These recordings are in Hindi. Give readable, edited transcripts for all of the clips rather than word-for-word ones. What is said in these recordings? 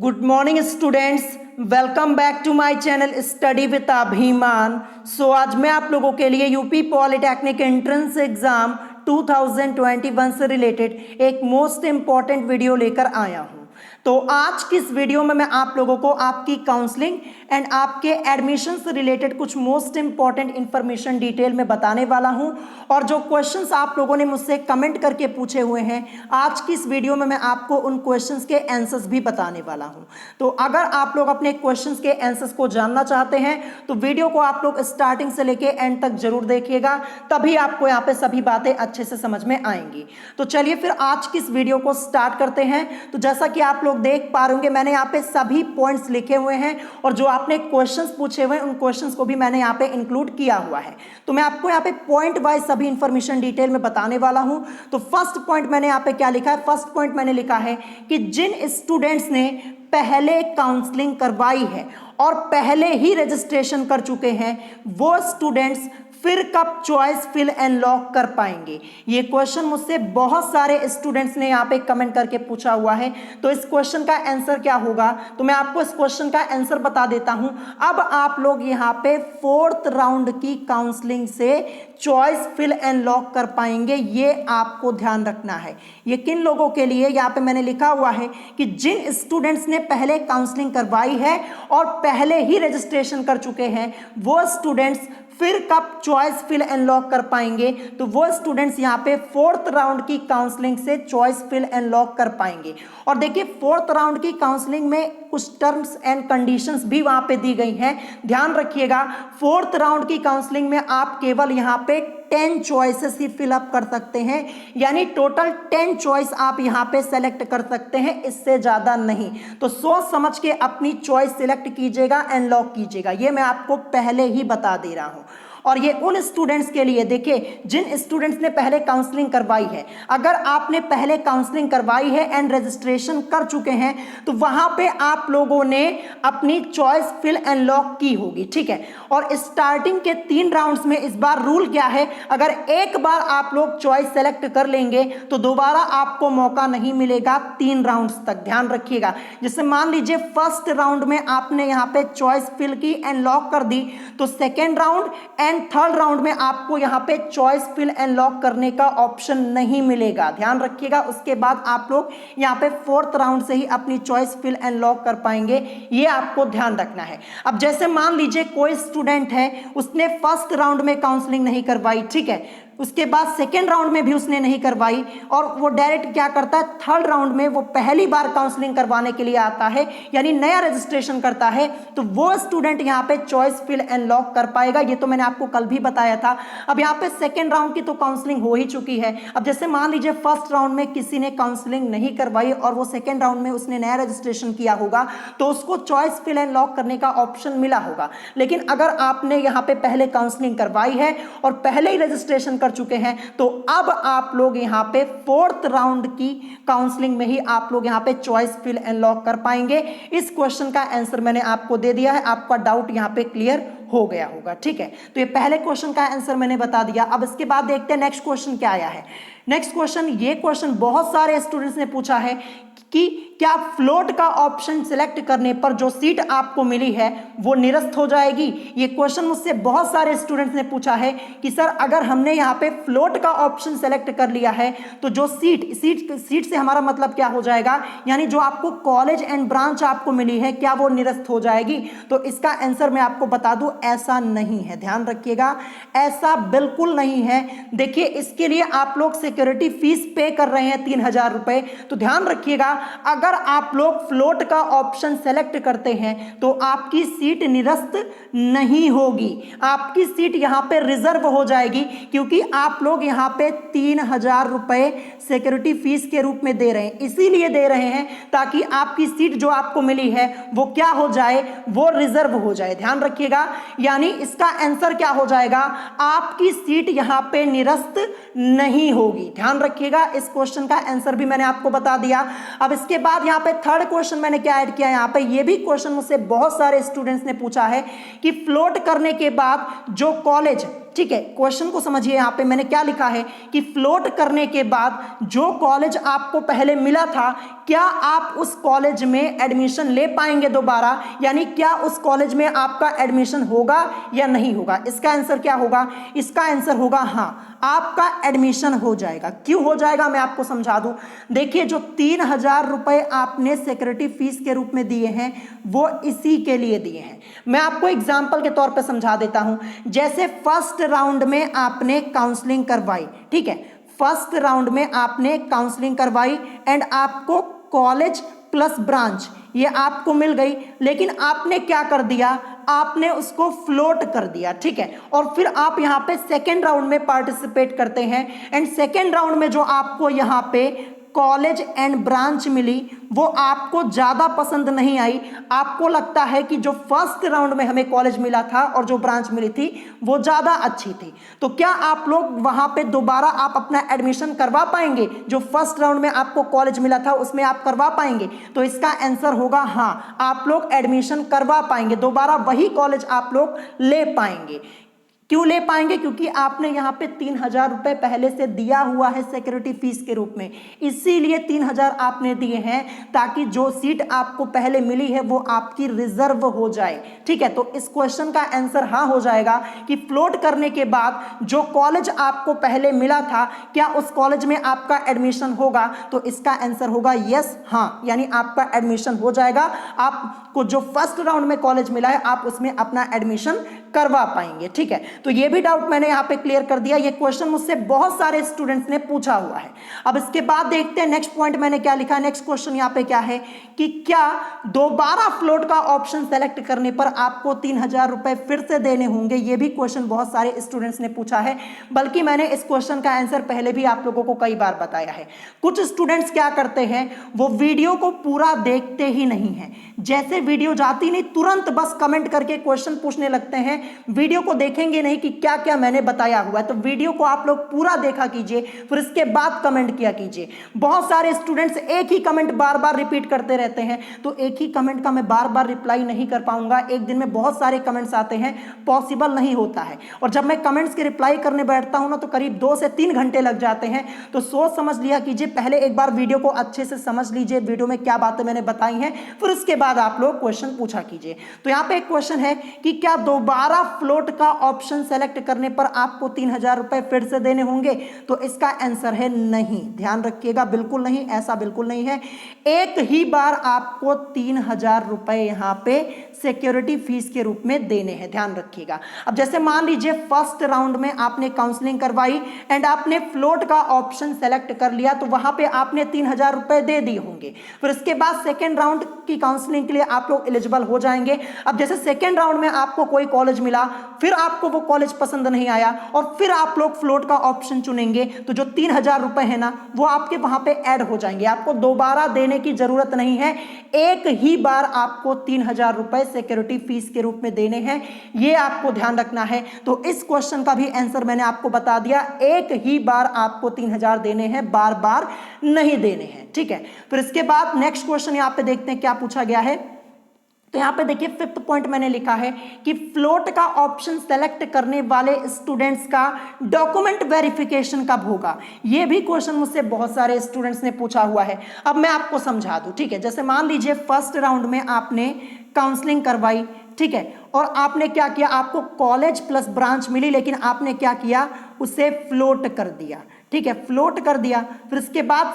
Good morning students, welcome back to my channel study with Abhiman. So आज मैं आप लोगों के लिए यूपी पॉलिटेक्निक एंट्रेंस एग्जाम 2021 से रिलेटेड एक मोस्ट इंपॉर्टेंट वीडियो लेकर आया हूं। तो आज की इस वीडियो में मैं आप लोगों को आपकी काउंसलिंग एंड आपके एडमिशन से रिलेटेड कुछ मोस्ट इंपॉर्टेंट इंफॉर्मेशन डिटेल में बताने वाला हूं। और जो क्वेश्चंस आप लोगों ने मुझसे कमेंट करके पूछे हुए हैं, आज की इस वीडियो में मैं आपको उन क्वेश्चंस के आंसर्स भी बताने वाला हूं। तो अगर आप लोग अपने क्वेश्चंस के आंसर्स को जानना चाहते हैं तो वीडियो को आप लोग स्टार्टिंग से लेके एंड तक जरूर देखिएगा, तभी आपको यहाँ पे सभी बातें अच्छे से समझ में आएंगी। तो चलिए फिर आज की इस वीडियो को स्टार्ट करते हैं। तो जैसा कि आप लोग देख पा रहे होंगे, मैंने यहाँ पे सभी पॉइंट्स लिखे हुए हैं और जो आपने क्वेश्चंस पूछे हुए हैं उन क्वेश्चंस को भी मैंने यहाँ पे इंक्लूड किया हुआ है। तो मैं आपको यहाँ पे पॉइंट वाइज सभी इंफॉर्मेशन डिटेल में बताने वाला हूं। तो फर्स्ट पॉइंट मैंने यहाँ पे क्या लिखा है, फर्स्ट पॉइंट मैंने लिखा है कि जिन स्टूडेंट्स ने पहले काउंसलिंग करवाई है और पहले ही रजिस्ट्रेशन कर चुके हैं, वो स्टूडेंट्स फिर कब चॉइस फिल एंड लॉक कर पाएंगे। ये क्वेश्चन मुझसे बहुत सारे स्टूडेंट्स ने यहाँ पे कमेंट करके पूछा हुआ है। तो इस क्वेश्चन का आंसर क्या होगा, तो मैं आपको इस क्वेश्चन का आंसर बता देता हूं। अब आप लोग यहाँ पे फोर्थ राउंड की काउंसलिंग से चॉइस फिल एंड लॉक कर पाएंगे, ये आपको ध्यान रखना है। ये किन लोगों के लिए, यहाँ पे मैंने लिखा हुआ है कि जिन स्टूडेंट्स ने पहले काउंसलिंग करवाई है और पहले ही रजिस्ट्रेशन कर चुके हैं, वो स्टूडेंट्स फिर कब चॉइस फिल एंड लॉक कर पाएंगे। तो वो स्टूडेंट्स यहाँ पे फोर्थ राउंड की काउंसलिंग से चॉइस फिल एंड लॉक कर पाएंगे। और देखिए फोर्थ राउंड की काउंसलिंग में कुछ टर्म्स एंड कंडीशंस भी वहां पे दी गई हैं, ध्यान रखिएगा। फोर्थ राउंड की काउंसलिंग में आप केवल यहाँ पे 10 चॉइसेस ही फिलअप कर सकते हैं, यानी टोटल 10 चॉइस आप यहाँ पे सेलेक्ट कर सकते हैं, इससे ज्यादा नहीं। तो सोच समझ के अपनी चॉइस सिलेक्ट कीजिएगा एंड लॉक कीजिएगा, ये मैं आपको पहले ही बता दे रहा हूं। और ये उन स्टूडेंट्स के लिए, देखिए जिन स्टूडेंट्स ने पहले काउंसलिंग करवाई है, अगर आपने पहले काउंसलिंग करवाई है एंड रजिस्ट्रेशन कर चुके हैं तो वहां पे आप लोगों ने अपनी चॉइस फिल एंड लॉक की होगी, ठीक है। और स्टार्टिंग के 3 राउंड्स में इस बार रूल क्या है, अगर एक बार आप लोग चॉइस सेलेक्ट कर लेंगे तो दोबारा आपको मौका नहीं मिलेगा 3 राउंड्स तक, ध्यान रखिएगा। जैसे मान लीजिए फर्स्ट राउंड में आपने यहाँ पे चॉइस फिल की एंड लॉक कर दी, तो second round and third round में आपको यहां पे चॉइस फिल एंड लॉक करने का ऑप्शन नहीं मिलेगा, ध्यान रखिएगा। उसके बाद आप लोग यहां पे फोर्थ राउंड से ही अपनी चॉइस फिल एंड लॉक कर पाएंगे, ये आपको ध्यान रखना है। अब जैसे मान लीजिए कोई स्टूडेंट है, उसने फर्स्ट राउंड में काउंसलिंग नहीं करवाई, ठीक है, उसके बाद सेकेंड राउंड में भी उसने नहीं करवाई और वो डायरेक्ट क्या करता है, थर्ड राउंड में वो पहली बार काउंसलिंग करवाने के लिए आता है, यानी नया रजिस्ट्रेशन करता है, तो वो स्टूडेंट यहाँ पे चॉइस फिल एंड लॉक कर पाएगा। ये तो मैंने आपको कल भी बताया था। अब यहाँ पे सेकेंड राउंड की तो काउंसलिंग हो ही चुकी है। अब जैसे मान लीजिए फर्स्ट राउंड में किसी ने काउंसलिंग नहीं करवाई और वो सेकेंड राउंड में उसने नया रजिस्ट्रेशन किया होगा, तो उसको चॉइस फिल एंड लॉक करने का ऑप्शन मिला होगा। लेकिन अगर आपने यहाँ पे पहले काउंसलिंग करवाई है और पहले ही रजिस्ट्रेशन कर चुके हैं, तो अब आप लोग यहां पे फोर्थ राउंड की काउंसलिंग में ही आप लोग यहां पे चॉइस फिल एंड लॉक कर पाएंगे। इस क्वेश्चन का आंसर मैंने आपको दे दिया है, आपका डाउट यहां पे क्लियर हो गया होगा, ठीक है। तो ये पहले क्वेश्चन का आंसर मैंने बता दिया। अब इसके बाद देखते हैं नेक्स्ट क्वेश्चन क्या आया है। नेक्स्ट क्वेश्चन, ये क्वेश्चन बहुत सारे स्टूडेंट्स ने पूछा है कि क्या फ्लोट का ऑप्शन सिलेक्ट करने पर जो सीट आपको मिली है वो निरस्त हो जाएगी। ये क्वेश्चन मुझसे बहुत सारे स्टूडेंट्स ने पूछा है कि सर अगर हमने यहाँ पे फ्लोट का ऑप्शन सेलेक्ट कर लिया है तो जो सीट से हमारा मतलब क्या हो जाएगा, यानी जो आपको कॉलेज एंड ब्रांच आपको मिली है, क्या वो निरस्त हो जाएगी। तो इसका आंसर मैं आपको बता दूं, ऐसा नहीं है, ध्यान रखिएगा, ऐसा बिल्कुल नहीं है। देखिए इसके लिए आप लोग सिक्योरिटी फीस पे कर रहे हैं 3000 रुपए, तो ध्यान रखिएगा अगर आप लोग फ्लोट का ऑप्शन सेलेक्ट करते हैं तो आपकी सीट निरस्त नहीं होगी, आपकी सीट यहां पे रिजर्व हो जाएगी, क्योंकि आप लोग यहां पे 3000 रुपए सिक्योरिटी फीस के रूप में दे रहे हैं। इसीलिए दे रहे हैं ताकि आपकी सीट जो आपको मिली है वो क्या हो जाए, वो रिजर्व हो जाए, ध्यान रखिएगा। यानी इसका आंसर क्या हो जाएगा, आपकी सीट यहां पे निरस्त नहीं होगी, ध्यान रखिएगा। इस क्वेश्चन का आंसर भी मैंने आपको बता दिया। अब इसके बाद यहाँ पे थर्ड क्वेश्चन मैंने क्या ऐड किया, यहाँ पे ये भी क्वेश्चन मुझसे बहुत सारे स्टूडेंट्स ने पूछा है कि फ्लोट करने के बाद जो कॉलेज ठीक है, क्वेश्चन को समझिए। यहाँ पे मैंने क्या लिखा है कि फ्लोट करने के बाद जो कॉलेज आपको पहले मिला था, क्या आप उस कॉलेज में एडमिशन ले पाएंगे दोबारा, यानी क्या उस कॉलेज में आपका एडमिशन होगा या नहीं होगा। इसका आंसर क्या होगा, इसका आंसर होगा हाँ, आपका एडमिशन हो जाएगा। क्यों हो जाएगा मैं आपको समझा दूं। देखिए, जो 3,000 रुपए आपने सिक्योरिटी फीस के रूप में दिए हैं वो इसी के लिए दिए हैं। मैं आपको एग्जांपल के तौर पे समझा देता हूं। जैसे फर्स्ट राउंड में आपने काउंसलिंग करवाई, ठीक है, फर्स्ट राउंड में आपने काउंसलिंग करवाई एंड आपको कॉलेज प्लस ब्रांच ये आपको मिल गई, लेकिन आपने क्या कर दिया, आपने उसको फ्लोट कर दिया, ठीक है। और फिर आप यहां पे सेकेंड राउंड में पार्टिसिपेट करते हैं एंड सेकेंड राउंड में जो आपको यहां पे कॉलेज एंड ब्रांच मिली वो आपको ज्यादा पसंद नहीं आई। आपको लगता है कि जो फर्स्ट राउंड में हमें कॉलेज मिला था और जो ब्रांच मिली थी वो ज्यादा अच्छी थी, तो क्या आप लोग वहां पे दोबारा आप अपना एडमिशन करवा पाएंगे। जो फर्स्ट राउंड में आपको कॉलेज मिला था उसमें आप करवा पाएंगे, तो इसका आंसर होगा हाँ, आप लोग एडमिशन करवा पाएंगे, दोबारा वही कॉलेज आप लोग ले पाएंगे। क्यों ले पाएंगे, क्योंकि आपने यहाँ पे 3,000 रुपए पहले से दिया हुआ है सिक्योरिटी फीस के रूप में, इसीलिए 3,000 आपने दिए हैं ताकि जो सीट आपको पहले मिली है वो आपकी रिजर्व हो जाए, ठीक है। तो इस क्वेश्चन का आंसर हाँ हो जाएगा कि फ्लोट करने के बाद जो कॉलेज आपको पहले मिला था क्या उस कॉलेज में आपका एडमिशन होगा, तो इसका आंसर होगा यस, हाँ, यानी आपका एडमिशन हो जाएगा। आपको जो फर्स्ट राउंड में कॉलेज मिला है आप उसमें अपना एडमिशन करवा पाएंगे, ठीक है। तो ये भी डाउट मैंने यहां पे क्लियर कर दिया। ये क्वेश्चन मुझसे बहुत सारे स्टूडेंट्स ने पूछा हुआ है। अब इसके बाद देखते हैं नेक्स्ट पॉइंट मैंने क्या लिखा है। नेक्स्ट क्वेश्चन यहां पे क्या है कि क्या दोबारा फ्लोट का ऑप्शन सेलेक्ट करने पर आपको 3,000 रुपए फिर से देने होंगे। ये भी क्वेश्चन बहुत सारे स्टूडेंट्स ने पूछा है, बल्कि मैंने इस क्वेश्चन का आंसर पहले भी आप लोगों को कई बार बताया है। कुछ स्टूडेंट्स क्या करते हैं, वो वीडियो को पूरा देखते ही नहीं है, जैसे वीडियो जाती नहीं तुरंत बस कमेंट करके क्वेश्चन पूछने लगते हैं, वीडियो को देखेंगे नहीं कि क्या क्या मैंने बताया हुआ है। तो वीडियो को आप लोग पूरा देखा कीजिए, फिर इसके बाद कमेंट किया कीजिए। बहुत सारे स्टूडेंट्स एक ही कमेंट बार बार रिपीट करते रहते हैं, तो एक ही कमेंट का मैं बार बार रिप्लाई नहीं कर पाऊंगा, एक दिन में बहुत सारे कमेंट्स आते हैं, पॉसिबल नहीं होता है। और जब मैं कमेंट्स के रिप्लाई करने बैठता हूं ना तो करीब 2 से 3 घंटे लग जाते हैं। तो सोच समझ लिया कीजिए, पहले एक बार वीडियो को अच्छे से समझ लीजिए, वीडियो में क्या बातें मैंने बताई हैं, फिर उसके बाद आप लोग क्वेश्चन पूछा कीजिए। तो यहां पे एक क्वेश्चन है कि क्या दोबारा फ्लोट का ऑप्शन सेलेक्ट करने पर आपको 3,000 रुपए फिर से देने होंगे, तो इसका आंसर है नहीं। ध्यान रखिएगा, बिल्कुल नहीं, ऐसा बिल्कुल नहीं है। एक ही बार आपको 3,000 रुपए यहां पे सिक्योरिटी फीस के रूप में देने हैं, ध्यान रखिएगा। अब जैसे मान लीजिए फर्स्ट राउंड में आपने काउंसलिंग करवाई एंड आपने फ्लोट का ऑप्शन सेलेक्ट कर लिया, तो वहां पे आपने 3,000 रुपए दे दिए होंगे। फिर इसके बाद सेकेंड राउंड की काउंसलिंग के लिए आप लोग एलिजिबल हो जाएंगे। अब जैसे सेकेंड राउंड में आपको कोई कॉलेज मिला, फिर आपको वो कॉलेज पसंद नहीं आया और फिर आप लोग फ्लोट का ऑप्शन चुनेंगे, तो जो 3,000 रुपए है ना वो आपके वहां पे ऐड हो जाएंगे, आपको दोबारा देने की जरूरत नहीं है। एक ही बार आपको 3,000 रुपए सिक्योरिटी फीस के रूप में देने हैं, ये आपको ध्यान रखना है। तो इस क्वेश्चन का भी आंसर मैंने आपको बता दिया, एक ही बार आपको 3,000 देने हैं, बार बार नहीं देने हैं, ठीक है। फिर इसके बाद नेक्स्ट क्वेश्चन यहां पे देखते हैं क्या पूछा गया है। तो यहां पे देखिए फिफ्थ पॉइंट मैंने लिखा है कि फ्लोट का ऑप्शन सेलेक्ट करने वाले स्टूडेंट्स का डॉक्यूमेंट वेरिफिकेशन कब होगा। यह भी क्वेश्चन मुझसे बहुत सारे स्टूडेंट्स ने पूछा हुआ है। अब मैं आपको समझा दूं, ठीक है। जैसे मान लीजिए फर्स्ट राउंड में आपने काउंसलिंग करवाई, ठीक है, और आपने क्या किया, आपको कॉलेज प्लस ब्रांच मिली, लेकिन आपने क्या किया, उसे फ्लोट कर दिया, ठीक है, फ्लोट कर दिया। फिर इसके बाद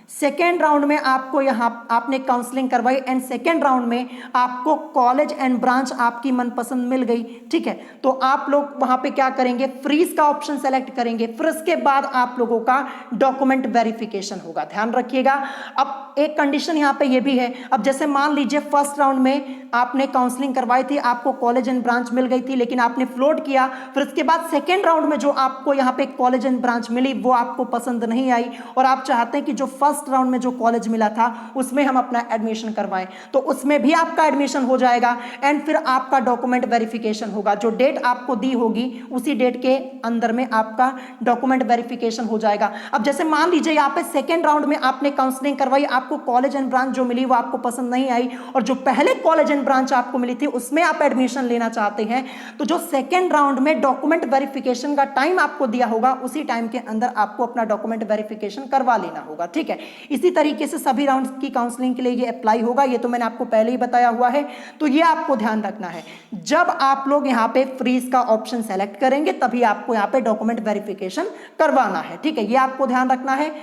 सेकेंड राउंड में आपको यहां आपने काउंसलिंग करवाई एंड सेकेंड राउंड में आपको कॉलेज एंड ब्रांच आपकी मनपसंद मिल गई, ठीक है। तो आप लोग वहां पे क्या करेंगे, फ्रीज का ऑप्शन सेलेक्ट करेंगे। फिर इसके बाद आप लोगों का डॉक्यूमेंट वेरिफिकेशन होगा, ध्यान रखिएगा। अब एक कंडीशन यहां पे ये भी है, अब जैसे मान लीजिए फर्स्ट राउंड में आपने काउंसलिंग करवाई थी, आपको कॉलेज एंड ब्रांच मिल गई थी, लेकिन आपने फ्लोट किया। फिर इसके बाद सेकेंड राउंड में जो आपको यहां पे कॉलेज एंड ब्रांच मिली वो आपको पसंद नहीं आई और आप चाहते हैं कि जो फर्स्ट राउंड में जो कॉलेज मिला था उसमें हम अपना एडमिशन करवाएं, तो उसमें भी आपका एडमिशन हो जाएगा एंड फिर आपका डॉक्यूमेंट वेरिफिकेशन होगा। जो डेट आपको दी होगी उसी डेट के अंदर में आपका डॉक्यूमेंट वेरिफिकेशन हो जाएगा। अब जैसे मान लीजिए यहाँ पे सेकेंड राउंड में आपने काउंसलिंग करवाई, आपको कॉलेज एंड ब्रांच जो मिली वो आपको पसंद नहीं आई और जो पहले कॉलेज एंड ब्रांच आपको मिली थी उसमें आप एडमिशन लेना चाहते हैं, तो जो सेकेंड राउंड में डॉक्यूमेंट वेरिफिकेशन का टाइम आपको दिया होगा उसी टाइम के अंदर आपको अपना डॉक्यूमेंट वेरिफिकेशन करवा लेना होगा। ठीक है, इसी तरीके से सभी राउंड की काउंसलिंग के लिए ये अप्लाई होगा, ये तो मैंने आपको पहले ही बताया हुआ है। तो ये आपको ध्यान रखना है, जब आप लोग यहाँ पे फ्रीज का ऑप्शन सेलेक्ट करेंगे तभी आपको यहाँ पे डॉक्यूमेंट वेरिफिकेशन करवाना है। ठीक है, ये आपको ध्यान रखना है।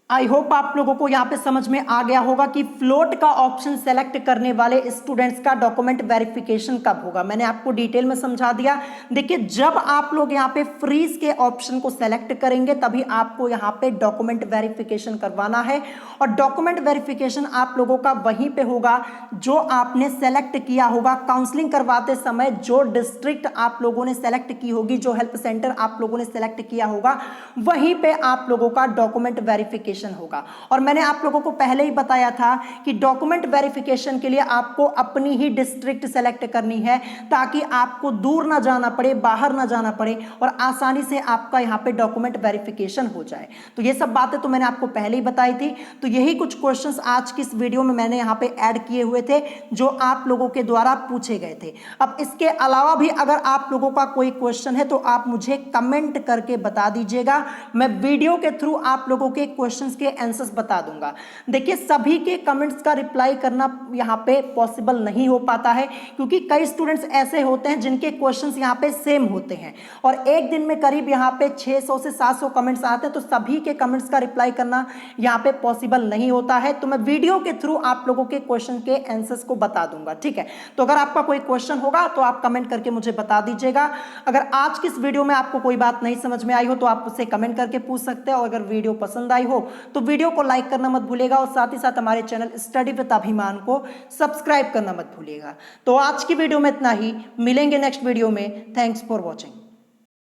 आई होप आप लोगों को यहाँ पे समझ में आ गया होगा कि फ्लोट का ऑप्शन सेलेक्ट करने वाले स्टूडेंट्स का डॉक्यूमेंट वेरिफिकेशन कब होगा। मैंने आपको डिटेल में समझा दिया। देखिए, जब आप लोग यहाँ पे फ्रीज के ऑप्शन को सेलेक्ट करेंगे तभी आपको यहाँ पे डॉक्यूमेंट वेरिफिकेशन करवाना है और डॉक्यूमेंट वेरिफिकेशन आप लोगों का वहीं पे होगा जो आपने सेलेक्ट किया होगा काउंसलिंग करवाते समय। जो डिस्ट्रिक्ट आप लोगों ने सेलेक्ट की होगी, जो हेल्प सेंटर आप लोगों ने सेलेक्ट किया होगा, वहीं पे आप लोगों का डॉक्यूमेंट वेरिफिकेशन होगा। और मैंने आप लोगों को पहले ही बताया था कि डॉक्यूमेंट वेरिफिकेशन के लिए आपको अपनी ही डिस्ट्रिक्ट सेलेक्ट करनी है ताकि आपको दूर ना जाना पड़े, बाहर ना जाना पड़े और आसानी से आपका यहां पे डॉक्यूमेंट वेरिफिकेशन हो जाए। तो ये सब बातें तो मैंने आपको पहले ही बताई थी। तो यही कुछ क्वेश्चंस आज की इस वीडियो में मैंने यहां पे ऐड किए हुए थे जो आप लोगों के द्वारा पूछे गए थे। अब इसके अलावा भी अगर आप लोगों का कोई क्वेश्चन है तो आप मुझे कमेंट करके बता दीजिएगा, मैं वीडियो के थ्रू आप लोगों के क्वेश्चंस के आंसर्स बता दूंगा। देखिए, सभी के कमेंट्स का रिप्लाई करना यहां पे पॉसिबल नहीं हो पाता है क्योंकि कई स्टूडेंट्स ऐसे होते हैं जिनके क्वेश्चंस यहां पे सेम होते हैं और एक दिन में करीब यहां पे 600 से 700 कमेंट्स आते हैं, तो सभी के कमेंट्स का रिप्लाई करना यहां पे पॉसिबल नहीं होता है। तो मैं वीडियो के थ्रू आप लोगों के क्वेश्चन के आंसर्स को बता दूंगा। ठीक है, तो अगर आपका कोई क्वेश्चन होगा तो आप कमेंट करके मुझे बता दीजिएगा। अगर आज की इस वीडियो में आपको कोई बात नहीं समझ में आई हो तो आप उससे कमेंट करके पूछ सकते हैं और अगर वीडियो पसंद आई हो तो वीडियो को लाइक करना मत भूलिएगा और साथ ही साथ हमारे चैनल स्टडी विद अभिमान को सब्सक्राइब करना मत भूलिएगा। तो आज की वीडियो में इतना ही, मिलेंगे नेक्स्ट वीडियो में। Thanks for watching.